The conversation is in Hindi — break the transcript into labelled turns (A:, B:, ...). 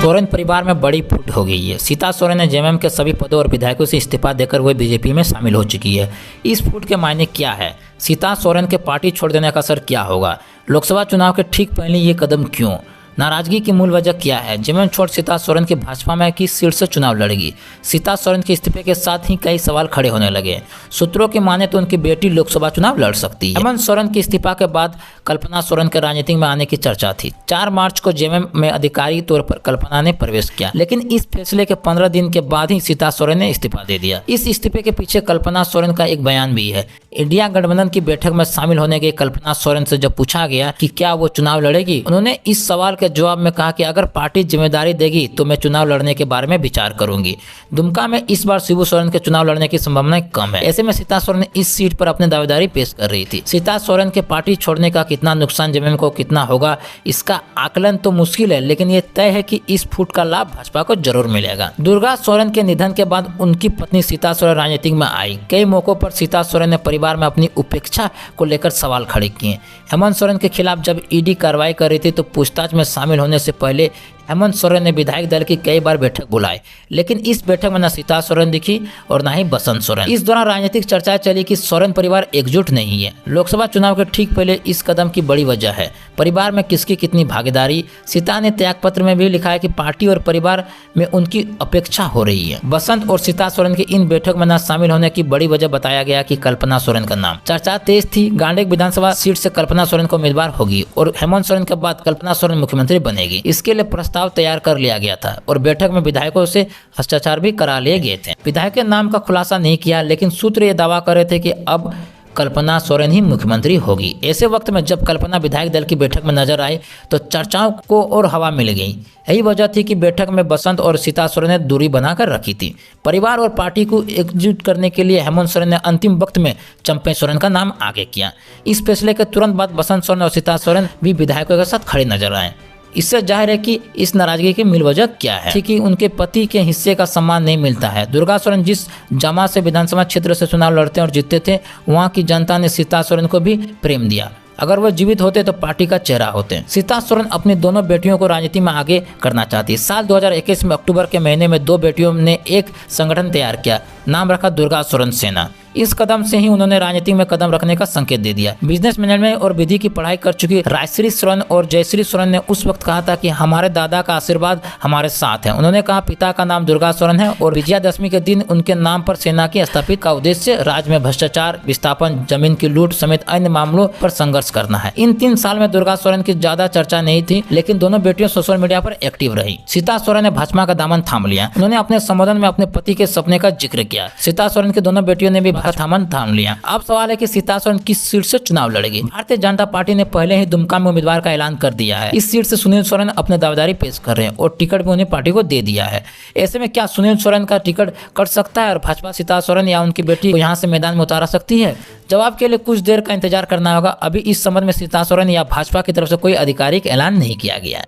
A: सोरेन परिवार में बड़ी फूट हो गई है। सीता सोरेन ने जेएमएम के सभी पदों और विधायकों से इस्तीफा देकर वह बीजेपी में शामिल हो चुकी है। इस फूट के मायने क्या है? सीता सोरेन के पार्टी छोड़ देने का असर क्या होगा? लोकसभा चुनाव के ठीक पहले ये कदम क्यों? नाराजगी की मूल वजह क्या है? जेएमएम छोड़ सीता सोरेन की भाजपा में किस सीट से चुनाव लड़ेगी? सीता सोरेन के इस्तीफे के साथ ही कई सवाल खड़े होने लगे। सूत्रों की माने तो उनकी बेटी लोकसभा चुनाव लड़ सकती है। हेमंत सोरेन के इस्तीफा के बाद कल्पना सोरेन के राजनीति में आने की चर्चा थी। 4 मार्च को जेएमएम में अधिकारिक तौर पर कल्पना ने प्रवेश किया, लेकिन इस फैसले के 15 दिन के बाद ही सीता सोरेन ने इस्तीफा दे दिया। इस इस्तीफे के पीछे कल्पना सोरेन का एक बयान भी है। इंडिया गठबंधन की बैठक में शामिल होने के कल्पना सोरेन से जब पूछा गया कि क्या वो चुनाव लड़ेगी, उन्होंने इस सवाल के जवाब में कहा कि अगर पार्टी जिम्मेदारी देगी तो मैं चुनाव लड़ने के बारे में विचार करूंगी। दुमका में इस बार शिबू सोरेन के चुनाव लड़ने की संभावनाएं कम है। ऐसे में सीता सोरेन इस सीट पर अपनी दावेदारी पेश कर रही थी। सीता सोरेन के पार्टी छोड़ने का कितना नुकसान जेएमएम को कितना होगा, इसका आकलन तो मुश्किल है, लेकिन ये तय है कि इस फूट का लाभ भाजपा को जरूर मिलेगा। दुर्गा सोरेन के निधन के बाद उनकी पत्नी सीता सोरेन राजनीति में आई। कई मौकों पर सीता सोरेन ने परिवार में अपनी उपेक्षा को लेकर सवाल खड़े किए। हेमंत सोरेन के खिलाफ जब ईडी कार्रवाई कर रही थी तो पूछताछ में शामिल होने से पहले हेमंत सोरेन ने विधायक दल की कई बार बैठक बुलाई, लेकिन इस बैठक में न सीता सोरेन दिखी और न ही बसंत सोरेन। इस दौरान राजनीतिक चर्चा चली कि सोरेन परिवार एकजुट नहीं है। लोकसभा चुनाव के ठीक पहले इस कदम की बड़ी वजह है परिवार में किसकी कितनी भागीदारी। सीता ने त्यागपत्र में भी लिखा है कि पार्टी और परिवार में उनकी अपेक्षा हो रही है। बसंत और सीता सोरेन की इन बैठक में न शामिल होने की बड़ी वजह बताया गया कि कल्पना सोरेन का नाम। चर्चा तेज थी। गांडेय विधानसभा सीट से कल्पना सोरेन को उम्मीदवार होगी और हेमंत सोरेन के बाद कल्पना सोरेन मुख्यमंत्री बनेगी। इसके लिए प्रस्ताव तैयार कर लिया गया था और बैठक में विधायकों से हस्ताक्षर भी करा लिए गए थे। विधायक के नाम का खुलासा नहीं किया, लेकिन सूत्र ये दावा कर रहे थे कि अब कल्पना सोरेन ही मुख्यमंत्री होगी। ऐसे वक्त में जब कल्पना विधायक दल की बैठक में नजर आई तो चर्चाओं को और हवा मिल गई। यही वजह थी कि बैठक में बसंत और सीता सोरेन ने दूरी बनाकर रखी थी। परिवार और पार्टी को एकजुट करने के लिए हेमंत सोरेन ने अंतिम वक्त में चंपे सोरेन का नाम आगे किया। इस फैसले के तुरंत बाद बसंत सोरेन और सीता सोरेन भी विधायकों के साथ खड़े नजर आए। इससे जाहिर है कि इस नाराजगी की मूल वजह क्या है कि उनके पति के हिस्से का सम्मान नहीं मिलता है। दुर्गा सोरेन जिस जमा से विधानसभा क्षेत्र से चुनाव लड़ते और जीतते थे, वहां की जनता ने सीता सोरेन को भी प्रेम दिया। अगर वह जीवित होते तो पार्टी का चेहरा होते। सीता सोरेन अपनी दोनों बेटियों को राजनीति में आगे करना चाहती। साल 2021 में अक्टूबर के महीने में 2 बेटियों ने एक संगठन तैयार किया, नाम रखा दुर्गा सोरेन सेना। इस कदम से ही उन्होंने राजनीति में कदम रखने का संकेत दे दिया। बिजनेस मैनेजमेंट और विधि की पढ़ाई कर चुकी राजश्री सोरेन और जयश्री सोरेन ने उस वक्त कहा था कि हमारे दादा का आशीर्वाद हमारे साथ है। उन्होंने कहा पिता का नाम दुर्गा सोरेन है और विजयादशमी के दिन उनके नाम पर सेना की स्थापित का उद्देश्य राज्य में भ्रष्टाचार, विस्थापन, जमीन की लूट समेत अन्य मामलों पर संघर्ष करना है। इन 3 साल में दुर्गा सोरेन की ज्यादा चर्चा नहीं थी, लेकिन दोनों बेटियों सोशल मीडिया पर एक्टिव रही। सीता सोरेन ने भाजपा का दामन थाम लिया। उन्होंने अपने संबोधन में अपने पति के सपने का जिक्र किया। सीता सोरेन की दोनों बेटियों ने भी दामन थाम लिया। अब सवाल है कि सीता सोरेन किस सीट से चुनाव लड़ेगी। भारतीय जनता पार्टी ने पहले ही दुमका में उम्मीदवार का ऐलान कर दिया है। इस सीट से सुनील सोरेन अपने दावेदारी पेश कर रहे हैं और टिकट भी उन्हें पार्टी को दे दिया है। ऐसे में क्या सुनील सोरेन का टिकट कट सकता है और भाजपा सीता सोरेन या उनकी बेटी को यहाँ से मैदान में उतारा सकती है? जवाब के लिए कुछ देर का इंतजार करना होगा। अभी इस संबंध में सीता सोरेन या भाजपा की तरफ से कोई आधिकारिक ऐलान नहीं किया गया।